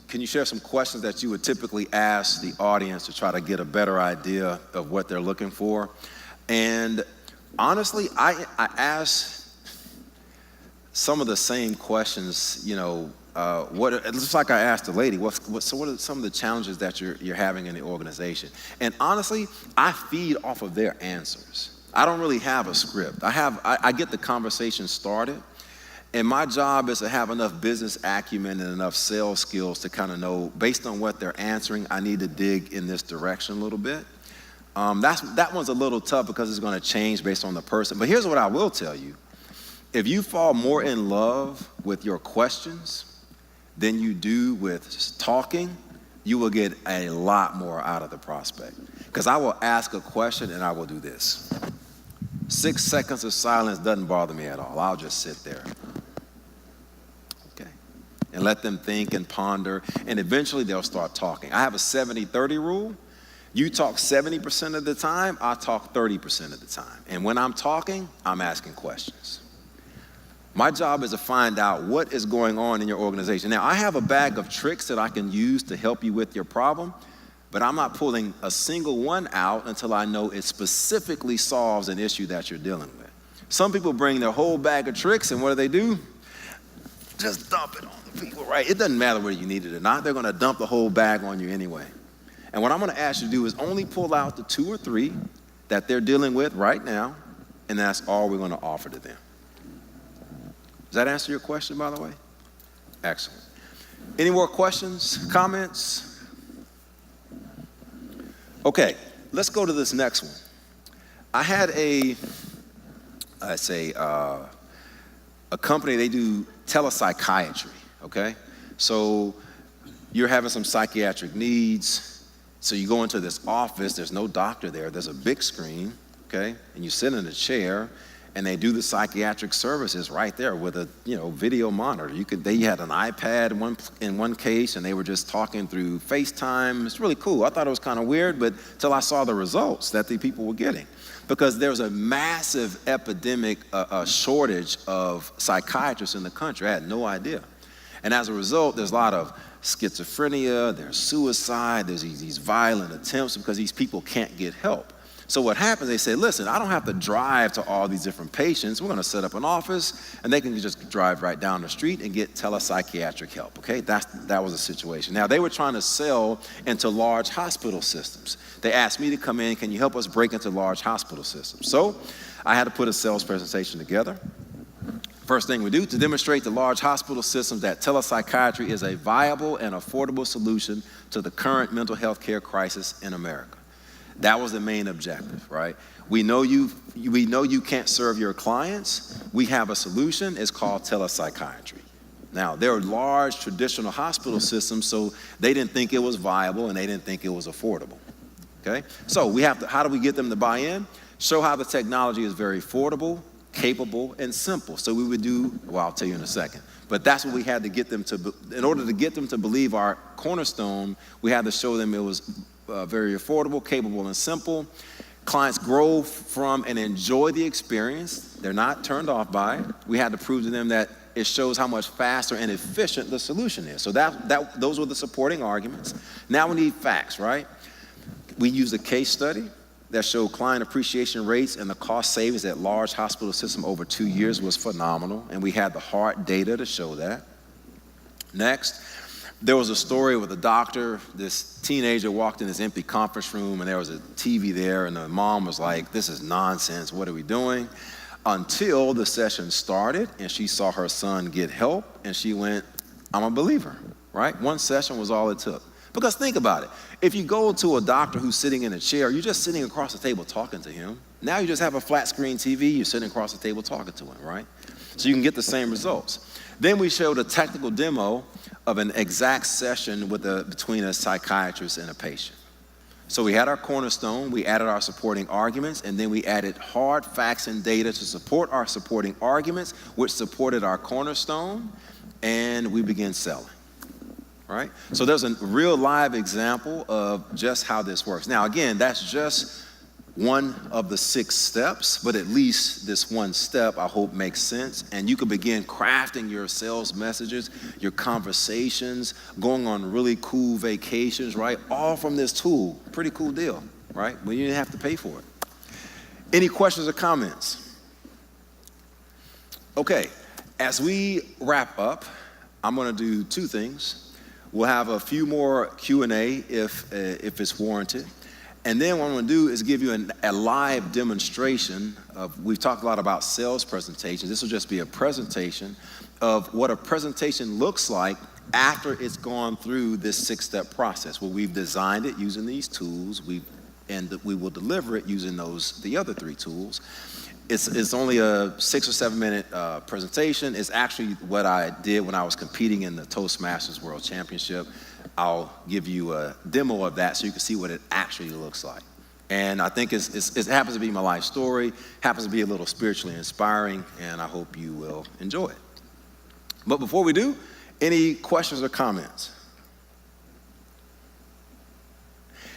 can you share some questions that you would typically ask the audience to try to get a better idea of what they're looking for? And honestly, I ask some of the same questions, just like I asked the lady, what are some of the challenges that you're having in the organization? And honestly, I feed off of their answers. I don't really have a script. I get the conversation started. And my job is to have enough business acumen and enough sales skills to kind of know, based on what they're answering, I need to dig in this direction a little bit. That one's a little tough because it's going to change based on the person. But here's what I will tell you. If you fall more in love with your questions than you do with talking, you will get a lot more out of the prospect. Because I will ask a question and I will do this. 6 seconds of silence doesn't bother me at all. I'll just sit there. And let them think and ponder, and eventually they'll start talking. I have a 70-30 rule. You talk 70% of the time, I talk 30% of the time. And when I'm talking, I'm asking questions. My job is to find out what is going on in your organization. Now, I have a bag of tricks that I can use to help you with your problem, but I'm not pulling a single one out until I know it specifically solves an issue that you're dealing with. Some people bring their whole bag of tricks, and what do? Just dump it on the people, right? It doesn't matter whether you need it or not. They're going to dump the whole bag on you anyway. And what I'm going to ask you to do is only pull out the 2 or 3 that they're dealing with right now, and that's all we're going to offer to them. Does that answer your question, by the way? Excellent. Any more questions, comments? Okay, let's go to this next one. I had a company, they do telepsychiatry, okay? So you're having some psychiatric needs, so you go into this office, there's no doctor there, there's a big screen, okay? And you sit in a chair, and they do the psychiatric services right there with a video monitor. They had an iPad in one case, and they were just talking through FaceTime. It's really cool. I thought it was kind of weird, but till I saw the results that the people were getting. Because there's a massive epidemic, shortage of psychiatrists in the country. I had no idea. And as a result, there's a lot of schizophrenia, there's suicide, there's these violent attempts because these people can't get help. So what happens, they say, listen, I don't have to drive to all these different patients. We're going to set up an office, and they can just drive right down the street and get telepsychiatric help, okay? That was the situation. Now, they were trying to sell into large hospital systems. They asked me to come in, can you help us break into large hospital systems? So I had to put a sales presentation together. First thing we do, to demonstrate to large hospital systems that telepsychiatry is a viable and affordable solution to the current mental health care crisis in America. That was the main objective, right? We know you can't serve your clients. We have a solution. It's called telepsychiatry. Now, there are large traditional hospital systems, so they didn't think it was viable and they didn't think it was affordable, okay? So how do we get them to buy in? Show how the technology is very affordable, capable, and simple. So we would do, well, I'll tell you in a second. But that's what we had to get them to, in order to get them to believe our cornerstone, we had to show them it was very affordable, capable, and simple. Clients grow from and enjoy the experience. They're not turned off by it. We had to prove to them that it shows how much faster and efficient the solution is. So those were the supporting arguments. Now we need facts, right? We used a case study that showed client appreciation rates and the cost savings at large hospital system over 2 years was phenomenal, and we had the hard data to show that. Next, there was a story with a doctor. This teenager walked in this empty conference room, and there was a TV there, and the mom was like, "This is nonsense, what are we doing?" Until the session started, and she saw her son get help, and she went, "I'm a believer," right? One session was all it took. Because think about it. If you go to a doctor who's sitting in a chair, you're just sitting across the table talking to him. Now you just have a flat screen TV, you're sitting across the table talking to him, right? So you can get the same results. Then we showed a technical demo of an exact session between a psychiatrist and a patient. So we had our cornerstone, we added our supporting arguments, and then we added hard facts and data to support our supporting arguments, which supported our cornerstone, and we began selling. Right? So there's a real live example of just how this works. Now, again, that's just one of the 6 steps, but at least this one step, I hope, makes sense. And you can begin crafting your sales messages, your conversations, going on really cool vacations, right? All from this tool. Pretty cool deal, right? Well, you didn't have to pay for it. Any questions or comments? Okay, as we wrap up, I'm gonna do 2 things. We'll have a few more Q&A if it's warranted. And then what I'm gonna do is give you a live demonstration of, we've talked a lot about sales presentations. This will just be a presentation of what a presentation looks like after it's gone through this 6-step process, where we've designed it using these tools, and we will deliver it using the other 3 tools. It's only a 6 or 7 minute presentation. It's actually what I did when I was competing in the Toastmasters World Championship. I'll give you a demo of that so you can see what it actually looks like. And I think it happens to be my life story, happens to be a little spiritually inspiring, and I hope you will enjoy it. But before we do, any questions or comments?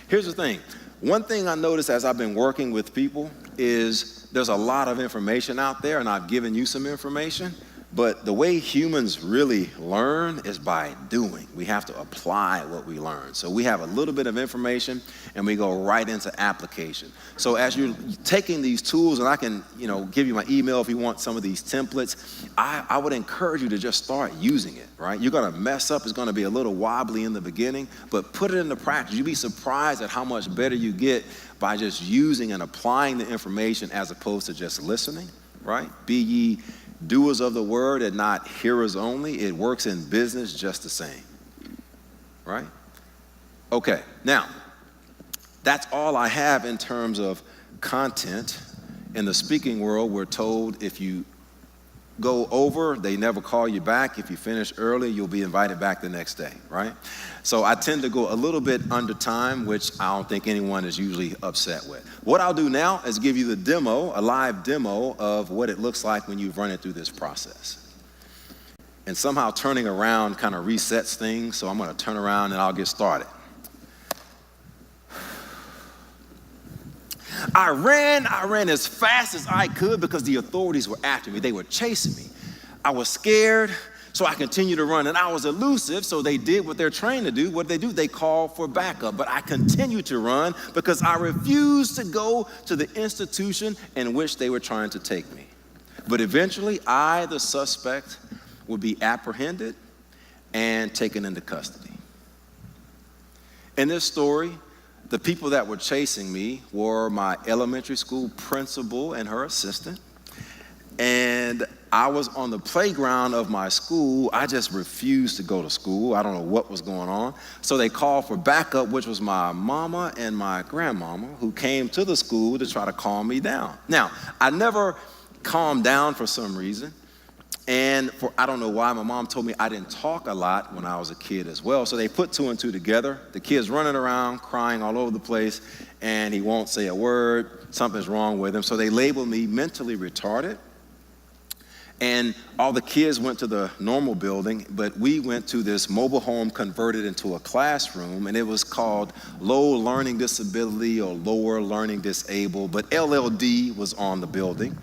Here's the thing. One thing I noticed as I've been working with people is there's a lot of information out there, and I've given you some information, but the way humans really learn is by doing. We have to apply what we learn. So we have a little bit of information, and we go right into application. So as you're taking these tools, and I can give you my email if you want some of these templates, I would encourage you to just start using it, right? You're gonna mess up, it's gonna be a little wobbly in the beginning, but put it into practice. You'd be surprised at how much better you get by just using and applying the information as opposed to just listening, right? Be ye doers of the word and not hearers only. It works in business just the same, right? Okay, now, that's all I have in terms of content. In the speaking world, we're told if you go over, they never call you back. If you finish early, you'll be invited back the next day, right? So I tend to go a little bit under time, which I don't think anyone is usually upset with. What I'll do now is give you the demo, a live demo of what it looks like when you've run it through this process. And somehow turning around kind of resets things, so I'm gonna turn around and I'll get started. I ran as fast as I could because the authorities were after me. They were chasing me. I was scared, so I continued to run. And I was elusive, so they did what they're trained to do. What did they do? They called for backup. But I continued to run because I refused to go to the institution in which they were trying to take me. But eventually, I, the suspect, would be apprehended and taken into custody. In this story, the people that were chasing me were my elementary school principal and her assistant. And I was on the playground of my school. I just refused to go to school. I don't know what was going on. So they called for backup, which was my mama and my grandmama, who came to the school to try to calm me down. Now, I never calmed down for some reason. And I don't know why, my mom told me I didn't talk a lot when I was a kid as well. So they put 2 and 2 together. The kid's running around, crying all over the place, and he won't say a word. Something's wrong with him. So they labeled me mentally retarded. And all the kids went to the normal building, but we went to this mobile home converted into a classroom, and it was called Low Learning Disability or Lower Learning Disabled, but LLD was on the building.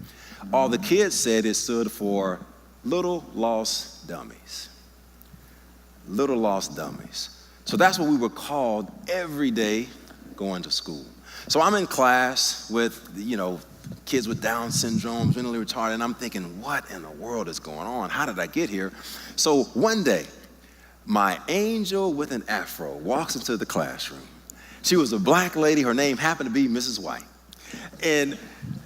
All the kids said it stood for Little Lost Dummies. Little Lost Dummies. So that's what we were called every day going to school. So I'm in class with, kids with Down syndrome, mentally retarded, and I'm thinking, what in the world is going on? How did I get here? So one day, my angel with an afro walks into the classroom. She was a black lady. Her name happened to be Mrs. White. And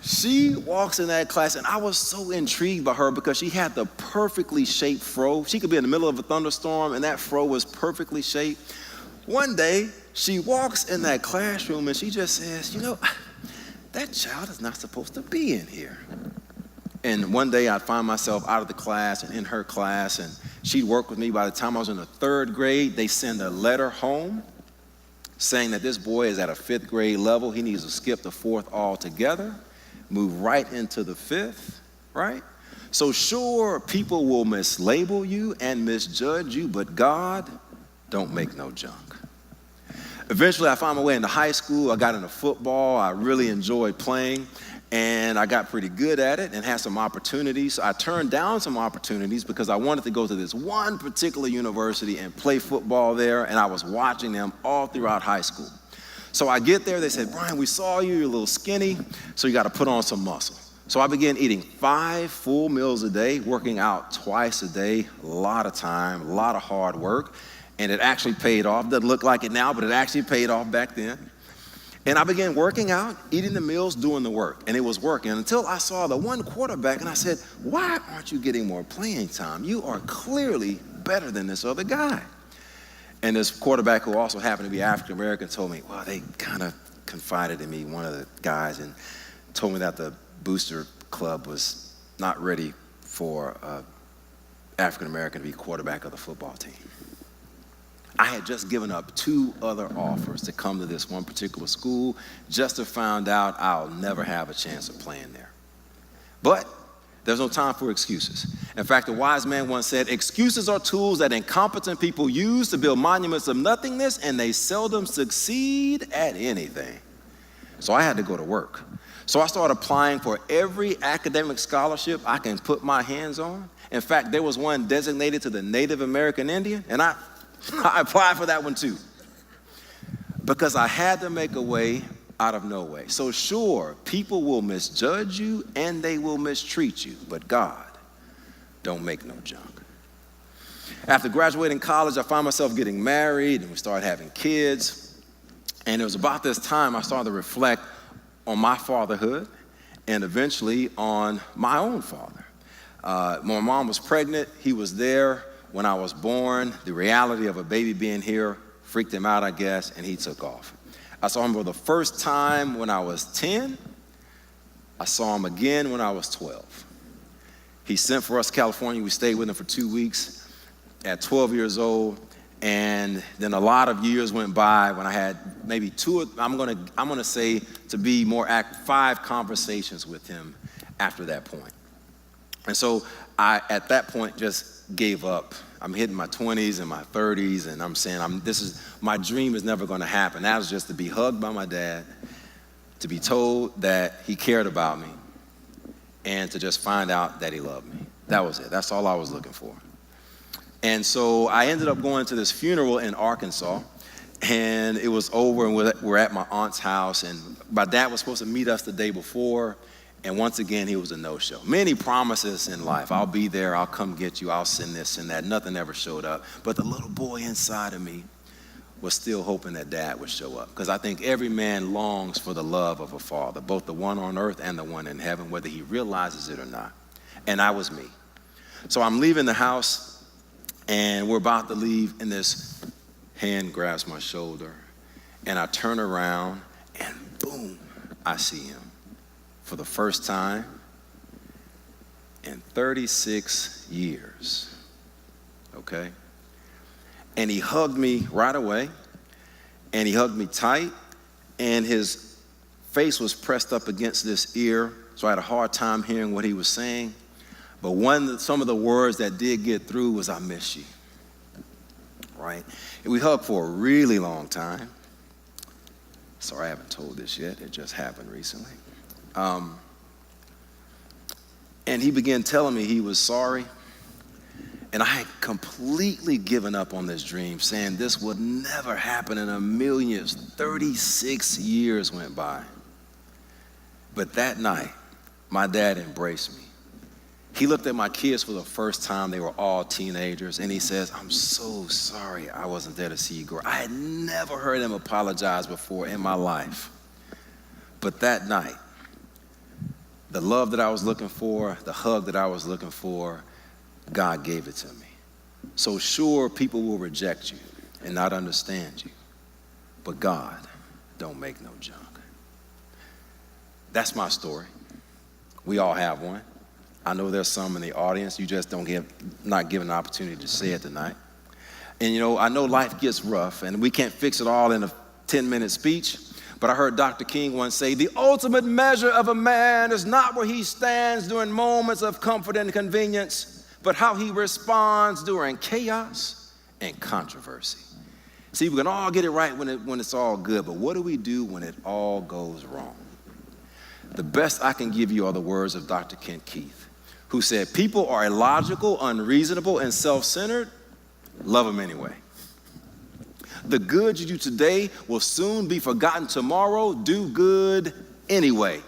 she walks in that class, and I was so intrigued by her because she had the perfectly shaped fro. She could be in the middle of a thunderstorm, and that fro was perfectly shaped. One day, she walks in that classroom, and she just says, that child is not supposed to be in here. And one day, I'd find myself out of the class and in her class, and she'd work with me. By the time I was in the 3rd grade, they send a letter home saying that this boy is at a 5th grade level. He needs to skip the 4th altogether, move right into the 5th, right? So sure, people will mislabel you and misjudge you, but God don't make no junk. Eventually, I found my way into high school. I got into football. I really enjoyed playing, and I got pretty good at it and had some opportunities. I turned down some opportunities because I wanted to go to this one particular university and play football there, and I was watching them all throughout high school. So I get there, they said, Brian, we saw you, you're a little skinny, so you got to put on some muscle. So I began eating 5 full meals a day, working out twice a day, a lot of time, a lot of hard work, and it actually paid off. Doesn't look like it now, but it actually paid off back then. And I began working out, eating the meals, doing the work, and it was working until I saw the one quarterback, and I said, why aren't you getting more playing time? You are clearly better than this other guy. And this quarterback, who also happened to be African-American, told me, well, they kind of confided in me, one of the guys, and told me that the booster club was not ready for an African-American to be quarterback of the football team. I had just given up 2 other offers to come to this one particular school just to find out I'll never have a chance of playing there. But there's no time for excuses. In fact, a wise man once said, excuses are tools that incompetent people use to build monuments of nothingness, and they seldom succeed at anything. So I had to go to work. So I started applying for every academic scholarship I can put my hands on. In fact, there was one designated to the Native American Indian, and I applied for that one too, because I had to make a way out of no way. So sure, people will misjudge you and they will mistreat you, but God don't make no junk. After graduating college, I found myself getting married, and we started having kids. And it was about this time I started to reflect on my fatherhood and eventually on my own father. My mom was pregnant. He was there when I was born. The reality of a baby being here freaked him out, I guess, and he took off. I saw him for the first time when I was 10. I saw him again when I was 12. He sent for us to California. We stayed with him for 2 weeks at 12 years old. And then a lot of years went by when I had maybe I'm gonna say, to be more 5 conversations with him after that point. And so I, at that point, just gave up. I'm hitting my 20s and my 30s, and I'm saying, my dream is never gonna happen. That was just to be hugged by my dad, to be told that he cared about me, and to just find out that he loved me. That was it. That's all I was looking for. And so I ended up going to this funeral in Arkansas, and it was over, and we're at my aunt's house, and my dad was supposed to meet us the day before, and once again, he was a no-show. Many promises in life. I'll be there, I'll come get you, I'll send this and that. Nothing ever showed up. But the little boy inside of me was still hoping that Dad would show up, because I think every man longs for the love of a father, both the one on earth and the one in heaven, whether he realizes it or not. And I was me. So I'm leaving the house, and we're about to leave, and this hand grabs my shoulder, and I turn around, and boom, I see him for the first time in 36 years, okay? And he hugged me right away, and he hugged me tight, and his face was pressed up against this ear, so I had a hard time hearing what he was saying. But some of the words that did get through was, I miss you, right? And we hugged for a really long time. Sorry, I haven't told this yet. It just happened recently. And he began telling me he was sorry And I had completely given up on this dream, saying this would never happen in a million years. 36 years went by. But that night, my dad embraced me. He looked at my kids for the first time. They were all teenagers. And he says, I'm so sorry I wasn't there to see you grow. I had never heard him apologize before in my life. But that night, the love that I was looking for, the hug that I was looking for, God gave it to me. So sure, people will reject you and not understand you. But God don't make no junk. That's my story. We all have one. I know there's some in the audience. You just not given an opportunity to say it tonight. And you know, I know life gets rough and we can't fix it all in a 10-minute speech. But I heard Dr. King once say, the ultimate measure of a man is not where he stands during moments of comfort and convenience, but how he responds during chaos and controversy. See, we can all get it right when it's all good, but what do we do when it all goes wrong? The best I can give you are the words of Dr. Kent Keith, who said, people are illogical, unreasonable, and self-centered. Love them anyway. The good you do today will soon be forgotten tomorrow. Do good anyway.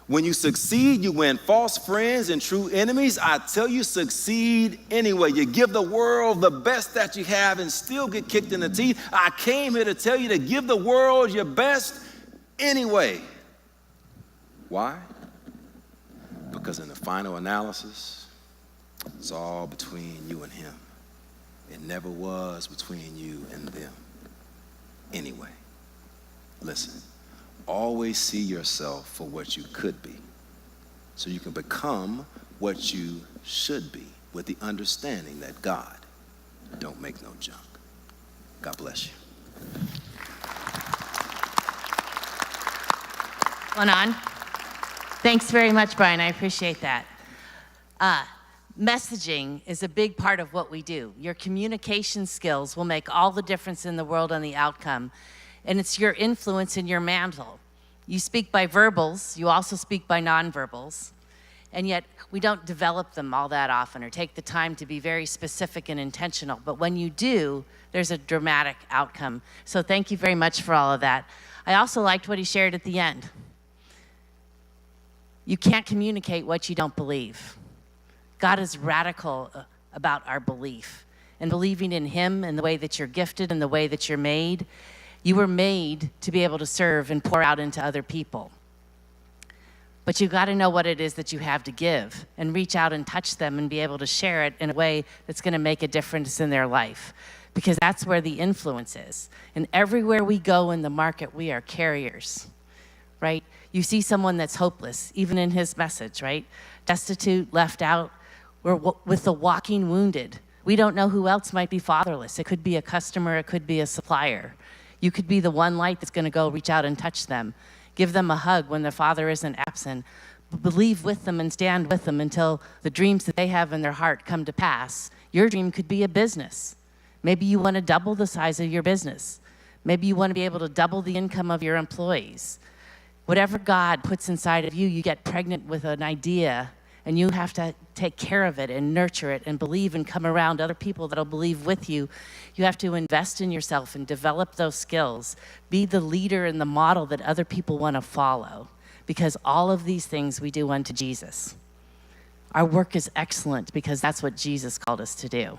When you succeed, you win false friends and true enemies. I tell you, succeed anyway. You give the world the best that you have and still get kicked in the teeth. I came here to tell you to give the world your best anyway. Why? Because in the final analysis, it's all between you and him. It never was between you and them. Anyway, listen, always see yourself for what you could be so you can become what you should be with the understanding that God don't make no junk. God bless you. Going on. Thanks very much, Brian. I appreciate that. Messaging is a big part of what we do. Your communication skills will make all the difference in the world on the outcome. And it's your influence in your mantle. You speak by verbals, you also speak by nonverbals. And yet we don't develop them all that often or take the time to be very specific and intentional. But when you do, there's a dramatic outcome. So thank you very much for all of that. I also liked what he shared at the end. You can't communicate what you don't believe. God is radical about our belief and believing in him and the way that you're gifted and the way that you're made. You were made to be able to serve and pour out into other people. But you got to know what it is that you have to give and reach out and touch them and be able to share it in a way that's going to make a difference in their life, because that's where the influence is. And everywhere we go in the market, we are carriers, right? You see someone that's hopeless, even in his message, right? Destitute, left out. We're with the walking wounded. We don't know who else might be fatherless. It could be a customer, it could be a supplier. You could be the one light that's going to go reach out and touch them. Give them a hug when their father isn't absent. Believe with them and stand with them until the dreams that they have in their heart come to pass. Your dream could be a business. Maybe you want to double the size of your business. Maybe you want to be able to double the income of your employees. Whatever God puts inside of you, you get pregnant with an idea, and you have to take care of it and nurture it and believe and come around other people that'll believe with you. You have to invest in yourself and develop those skills. Be the leader and the model that other people want to follow, because all of these things we do unto Jesus. Our work is excellent because that's what Jesus called us to do.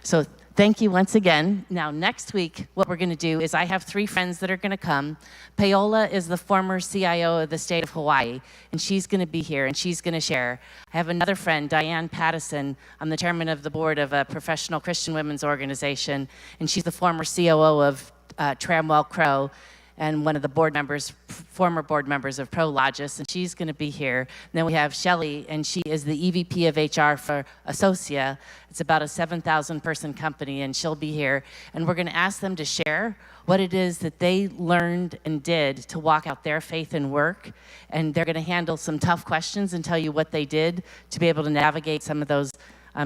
So thank you once again. Now, next week, what we're going to do is I have 3 friends that are going to come. Paola is the former CIO of the state of Hawaii, and she's going to be here, and she's going to share. I have another friend, Diane Pattison. I'm the chairman of the board of a professional Christian women's organization, and she's the former COO of Tramwell Crow and one of the board members, former board members of Prologis, and she's going to be here. And then we have Shelley, and she is the EVP of HR for Associa. It's about a 7,000 person company, and she'll be here. And we're going to ask them to share what it is that they learned and did to walk out their faith and work. And they're going to handle some tough questions and tell you what they did to be able to navigate some of those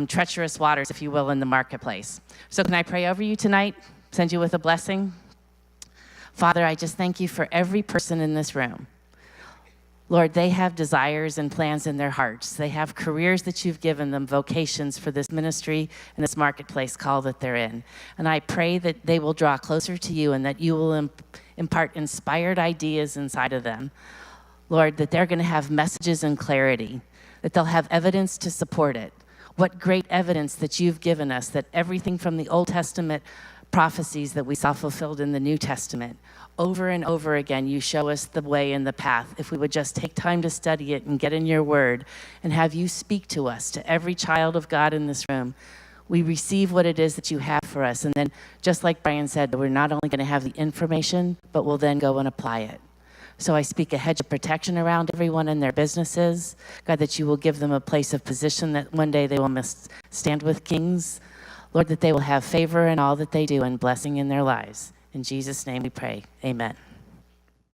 treacherous waters, if you will, in the marketplace. So can I pray over you tonight? Send you with a blessing? Father, I just thank you for every person in this room. Lord, they have desires and plans in their hearts. They have careers that you've given them, vocations for this ministry and this marketplace call that they're in. And I pray that they will draw closer to you and that you will impart inspired ideas inside of them. Lord, that they're going to have messages and clarity, that they'll have evidence to support it. What great evidence that you've given us, that everything from the Old Testament prophecies that we saw fulfilled in the New Testament, over and over again, you show us the way and the path. If we would just take time to study it and get in your word and have you speak to us, to every child of God in this room, we receive what it is that you have for us. And then, just like Brian said, we're not only going to have the information, but we'll then go and apply it. So I speak a hedge of protection around everyone in their businesses. God, that you will give them a place of position that one day they will stand with kings. Lord, that they will have favor in all that they do and blessing in their lives. In Jesus' name we pray. Amen.